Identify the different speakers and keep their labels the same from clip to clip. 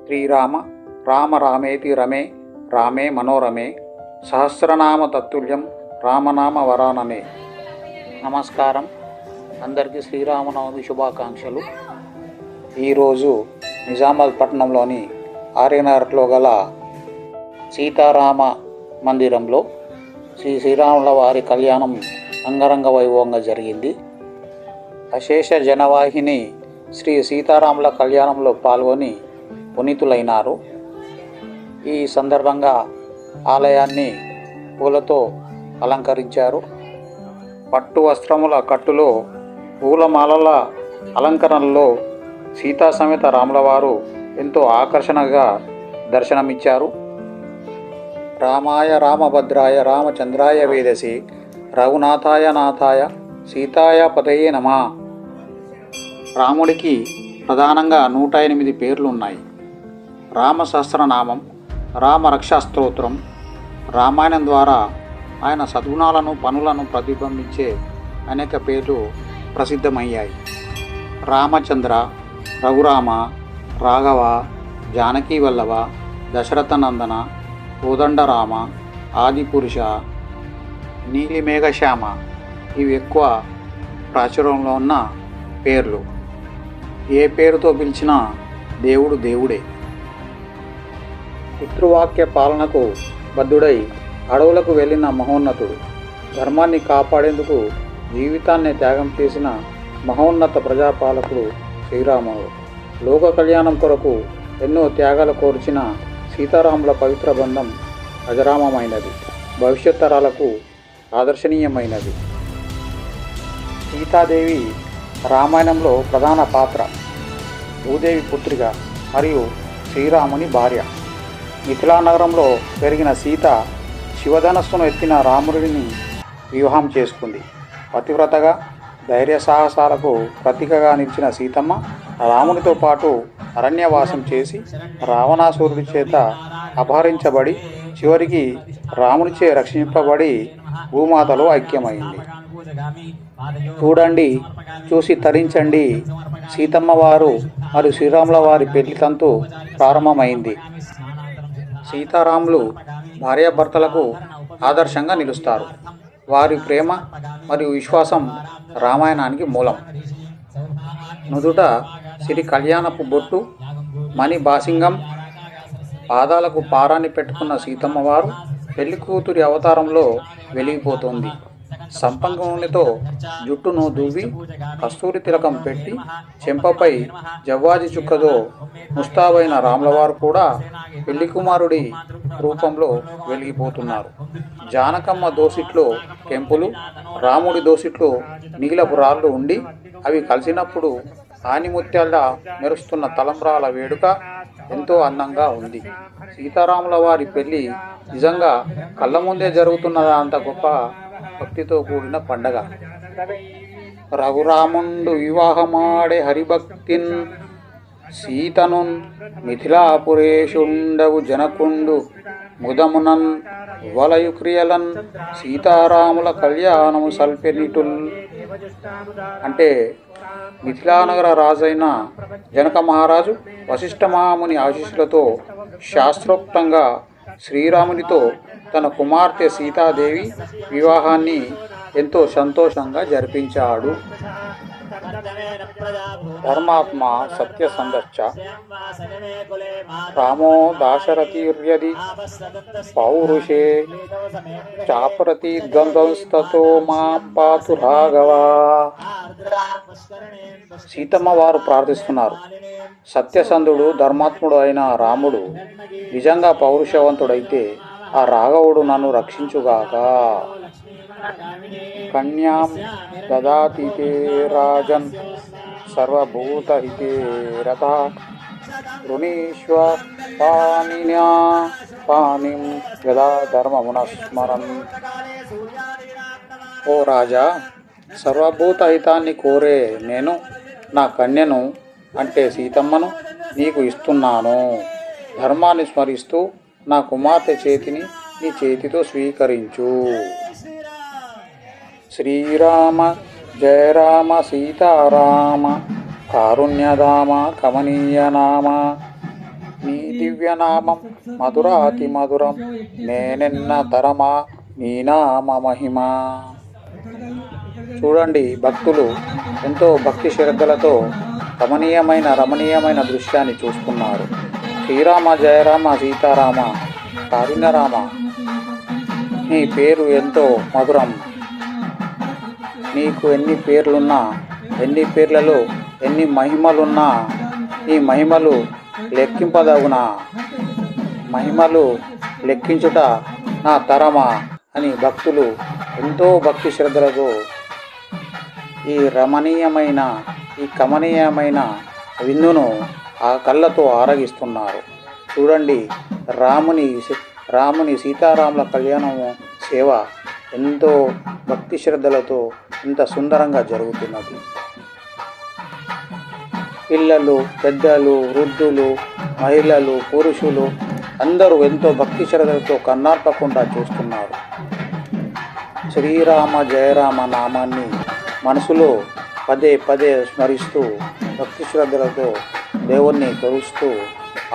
Speaker 1: శ్రీరామ రామ రామేతి రమే రామే మనోరమే సహస్రనామ తత్తుల్యం రామనామ వరాననే. నమస్కారం. అందరికీ శ్రీరామనవమి శుభాకాంక్షలు. ఈరోజు నిజామాబాద్ పట్టణంలోని ఆర్యనగర్లో గల సీతారామ మందిరంలో శ్రీరాముల వారి కళ్యాణం అంగరంగ వైభవంగా జరిగింది. అశేష జనవాహిని శ్రీ సీతారాముల కళ్యాణంలో పాల్గొని పునీతులైనారు. ఈ సందర్భంగా ఆలయాన్ని పూలతో అలంకరించారు. పట్టు వస్త్రముల కట్టులో పూలమాలల అలంకరణలో సీతా సమేత రాముల వారు ఎంతో ఆకర్షణగా దర్శనమిచ్చారు. రామాయ రామభద్రాయ రామచంద్రాయ వేదసి రఘునాథాయ నాథాయ సీతాయ పదయే నమః. రాముడికి ప్రధానంగా 108 పేర్లు ఉన్నాయి. రామ సహస్రనామం, రామ రక్షా స్తోత్రం, రామాయణం ద్వారా ఆయన సద్గుణాలను పనులను ప్రతిబింబించే అనేక పేర్లు ప్రసిద్ధమయ్యాయి. రామచంద్ర, రఘురామ, రాఘవ, జానకీ వల్లభ, దశరథ నందన, కోదండరామ, ఆదిపురుష, నీలిమేఘశ్యామ ఇవి ఎక్కువ ప్రాచుర్యంలో ఉన్న పేర్లు. ఏ పేరుతో పిలిచినా దేవుడు దేవుడే. పితృవాక్య పాలనకు బద్ధుడై అడవులకు వెళ్ళిన మహోన్నతుడు, ధర్మాన్ని కాపాడేందుకు జీవితాన్ని త్యాగం చేసిన మహోన్నత ప్రజాపాలకుడు శ్రీరాముడు. లోక కళ్యాణం కొరకు ఎన్నో త్యాగాలు కోర్చిన సీతారాముల పవిత్ర బంధం అజరామమైనది, భవిష్యత్ తరాలకు ఆదర్శనీయమైనది. సీతాదేవి రామాయణంలో ప్రధాన పాత్ర. భూదేవి పుత్రిక మరియు శ్రీరాముని భార్య. మిథిలా నగరంలో పెరిగిన సీత శివధనస్సును ఎత్తిన రాముడిని వివాహం చేసుకుంది. పతివ్రతగా ధైర్య సాహసాలకు ప్రతీకగా నిలిచిన సీతమ్మ రామునితో పాటు అరణ్యవాసం చేసి రావణాసురుడి చేత అపహరించబడి చివరికి రామునిచే రక్షింపబడి భూమాతలో ఐక్యమైంది. చూడండి, చూసి తరించండి. సీతమ్మ వారు మరియు శ్రీరాముల వారి పెళ్లి తంతు ప్రారంభమైంది. సీతారాములు భార్యాభర్తలకు ఆదర్శంగా నిలుస్తారు. వారి ప్రేమ మరియు విశ్వాసం రామాయణానికి మూలం. నుదుట సిరి కళ్యాణపు బొట్టు, మణి బాసింగం, పాదాలకు పారాన్ని పెట్టుకున్న సీతమ్మ వారు పెళ్లి కూతురి అవతారంలో వెలిగిపోతుంది. సంపంగ నూనెతో జుట్టును దువ్వి కస్తూరి తిలకం పెట్టి చెంపపై జవ్వాది చుక్కతో ముస్తాబైన రాములవారు కూడా పెళ్లి కుమారుడి రూపంలో వెలిగిపోతున్నారు. జానకమ్మ దోసిట్లో కెంపులు, రాముడి దోసిట్లో నీలపు రాళ్ళు ఉండి అవి కలిసినప్పుడు ఆనిముత్యాల్లా మెరుస్తున్న తలంబ్రాల వేడుక ఎంతో అందంగా ఉంది. సీతారాముల వారి పెళ్లి నిజంగా కళ్ళ ముందే జరుగుతున్నదా అంత గొప్ప భక్తితో కూడిన పండగ. రఘురాముండు వివాహమాడే హరిభక్తిన్ సీతనున్ మిథిలాపురేషుండవు జనకుండు ముదమునన్ వలయు క్రియలన్ సీతారాముల కళ్యాణము సల్పెనిటుల్. అంటే మిథిలానగర రాజైన జనక మహారాజు వశిష్ఠ మహాముని ఆశీస్సులతో శాస్త్రోక్తంగా శ్రీరామునితో తన కుమార్తె సీతాదేవి వివాహాన్ని ఎంతో సంతోషంగా జరిపించాడు. ధర్మాత్మ సత్యసంధశ్చ రామో దాశరథీర్యది పౌరుషే చాప్రతిద్వంద్వంస్తతో మాం పాతు రాఘవ. సీతమ్మ వారు ప్రార్థిస్తున్నారు. సత్యసంధుడు ధర్మాత్ముడు అయిన రాముడు నిజంగా పౌరుషవంతుడైతే ఆ రాఘవుడు నన్ను రక్షించుగాక. కన్యాం దదాతితే రాజన్ సర్వభూతహితే రథః రుణీష్వ పాణిన్యా పాణిం యదా ధర్మమునస్మరన్. ఓ రాజా, సర్వభూత హితాన్ని కోరే నేను నా కన్యను అంటే సీతమ్మను నీకు ఇస్తున్నాను. ధర్మాన్ని స్మరిస్తూ నా కుమార్తె చేతిని నీ చేతితో స్వీకరించు. శ్రీరామ జయ రామ సీతారామ కారుణ్యధామ కమనీయ నామ నీ దివ్యనామం మధురాతి మధురం నేనెన్న తరమా నీ నామ మహిమ. చూడండి, భక్తులు ఎంతో భక్తి శ్రద్ధలతో రమణీయమైన దృశ్యాన్ని చూస్తున్నారు. శ్రీరామ జయరామ సీతారామ కారుణ్యరామ, నీ పేరు ఎంతో మధురం. నీకు ఎన్ని పేర్లున్నా, ఎన్ని పేర్లలో ఎన్ని మహిమలున్నా, ఈ మహిమలు లెక్కింపదగునా? మహిమలు లెక్కించుట నా తరమా అని భక్తులు ఎంతో భక్తి శ్రద్ధలతో ఈ రమణీయమైన, ఈ కమనీయమైన విందును ఆ కళ్ళతో ఆరగిస్తున్నారు. చూడండి, రాముని సీతారాముల కళ్యాణము సేవ ఎంతో భక్తి శ్రద్ధలతో ఎంత సుందరంగా జరుగుతున్నది. పిల్లలు, పెద్దలు, వృద్ధులు, మహిళలు, పురుషులు అందరూ ఎంతో భక్తి శ్రద్ధలతో కన్నార్పకుండా చూస్తున్నారు. శ్రీరామ జయరామ నామాన్ని మనసులో పదే పదే స్మరిస్తూ భక్తి శ్రద్ధలతో దేవుణ్ణి కొలుస్తూ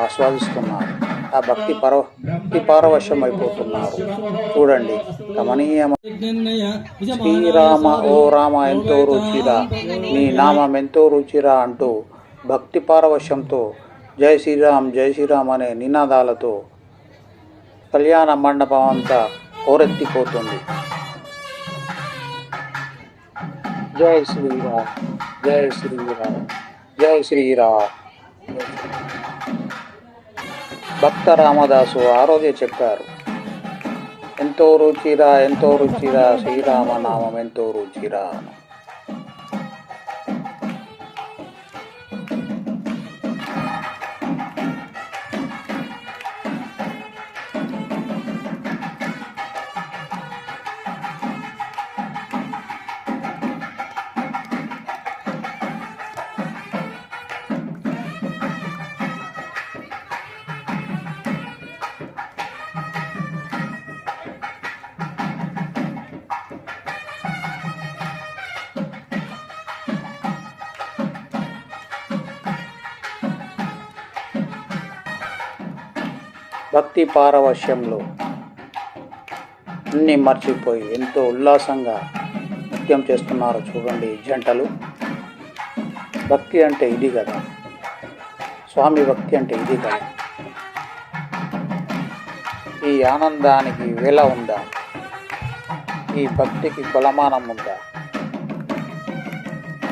Speaker 1: ఆస్వాదిస్తున్నారు. ఆ భక్తి పారవశ్యం అయిపోతున్నారు. చూడండి, గమనీయమైన శ్రీరామ ఓ రామ ఎంతో రుచిరా, నీ నామం ఎంతో రుచిరా అంటూ భక్తి పారవశ్యంతో జై శ్రీరామ్ అనే నినాదాలతో కళ్యాణ మండపం అంతా హోరెత్తిపోతుంది. జై శ్రీరామ్, జై శ్రీరామ్, జై శ్రీరామ్. భక్త రామదాసు ఆ రోజే చెప్పారు, ఎంతో రుచిరా శ్రీరామ నామం ఎంతో రుచిరా. భక్తి పారవశ్యంలో అన్నీ మర్చిపోయి ఎంతో ఉల్లాసంగా నృత్యం చేస్తున్నారు. చూడండి, జంటలు. భక్తి అంటే ఇది కదా, స్వామి భక్తి అంటే ఇది కదా. ఈ ఆనందానికి వేళ ఉందా? ఈ భక్తికి కొలమానం ఉందా?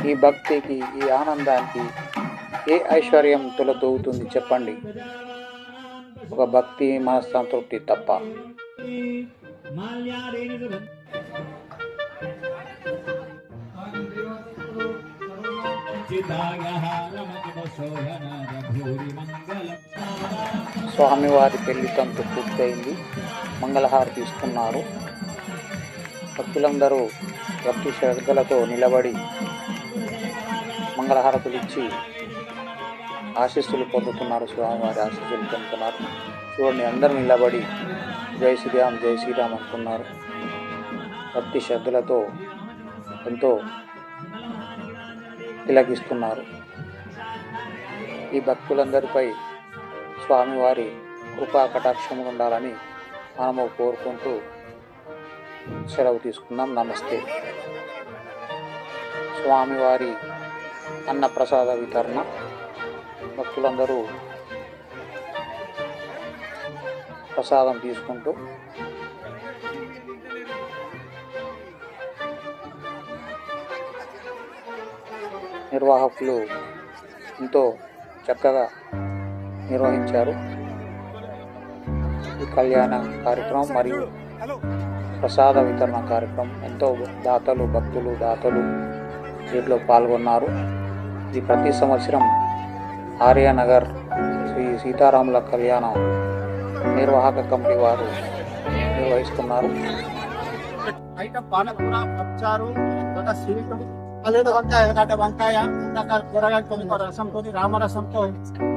Speaker 1: ఈ భక్తికి, ఈ ఆనందానికి ఏ ఐశ్వర్యం తొలతూగుతుంది చెప్పండి? ఒక భక్తి మనస్సంతృప్తి తప్ప. స్వామివారి పెళ్లి తంతు పూర్తయింది. మంగళహారతి ఇస్తున్నారు. భక్తులందరూ భక్తి శ్రద్ధలతో నిలబడి మంగళహారతులు ఇచ్చి ఆశీస్సులు పొందుతున్నారు. స్వామివారి ఆశీస్సులు పొందుతున్నారు. చూడండి, అందరూ నిలబడి జై శ్రీరామ్ అంటున్నారు. భక్తి శ్రద్ధలతో ఎంతో తిలకిస్తున్నారు. ఈ భక్తులందరిపై స్వామివారి కృపా కటాక్షములు ఉండాలని మనము కోరుకుంటూ సెలవు తీసుకుందాం. నమస్తే. స్వామివారి అన్నప్రసాద వితరణ భక్తులందరూ ప్రసాదం తీసుకుంటూ నిర్వాహకులు ఎంతో చక్కగా నిర్వహించారు ఈ కళ్యాణ కార్యక్రమం మరియు ప్రసాద వితరణ కార్యక్రమం. ఎంతో భక్తులు దాతలు దీంట్లో పాల్గొన్నారు. ఇది ప్రతి సంవత్సరం ఆర్యనగర్ శ్రీ సీతారాముల కళ్యాణం నిర్వాహక కమిటీ వారు నిర్వహిస్తున్నారు. వంకాయ రసంతో రామరసంతో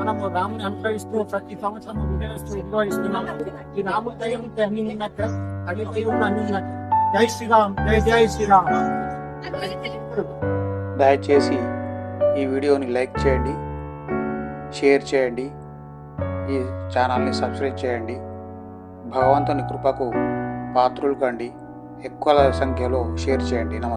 Speaker 1: మనము రాముని అనుగ్రహిస్తూ ప్రతి సంవత్సరం నిర్వహిస్తున్నాము. ఈ రాముడి దయ్యం అన్ని ఉన్నట్టు, అది దయ్యం అన్ని ఉన్నట్టు. జై శ్రీరామ్, జై శ్రీరామ్. దయచేసి ఈ వీడియోని లైక్ చేయండి, షేర్ చేయండి, ఈ ఛానల్ని సబ్స్క్రైబ్ చేయండి. భగవంతుని కృపకు పాత్రులు కండి. ఎక్కువ సంఖ్యలో షేర్ చేయండి. నమస్తే.